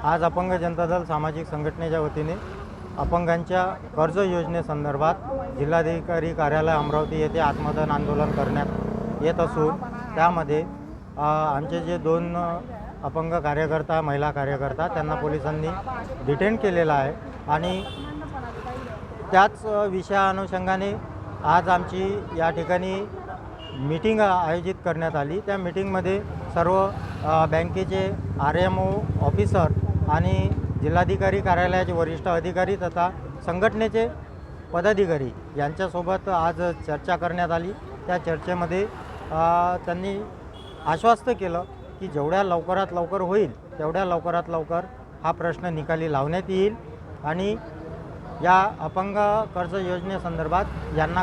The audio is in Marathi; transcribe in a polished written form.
आज अपंग जनता दल सामाजिक संघटनेच्या वतीने अपंगांच्या कर्ज योजनेसंदर्भात जिल्हाधिकारी कार्यालय अमरावती येथे आत्मदान आंदोलन करण्यात येत असून त्यामध्ये आमचे जे 2 अपंग कार्यकर्ता महिला कार्यकर्ता त्यांना पोलिसांनी डिटेन केलेला आहे आणि त्याच विषयानुषंगाने आज आमची या ठिकाणी मीटिंग आयोजित करण्यात आली। त्या मीटिंगमध्ये सर्व बँकेचे RMO ऑफिसर आणि जिल्हाधिकारी कार्यालयाचे वरिष्ठ अधिकारी तथा संघटनेचे पदाधिकारी यांच्यासोबत आज चर्चा करण्यात आली। त्या चर्चेमध्ये त्यांनी आश्वस्त केलं की जेवढ्या लवकरात लवकर होईल तेवढ्या लवकरात लवकर हा प्रश्न निकाली लावण्यात येईल आणि या अपंग कर्ज योजनेसंदर्भात यांना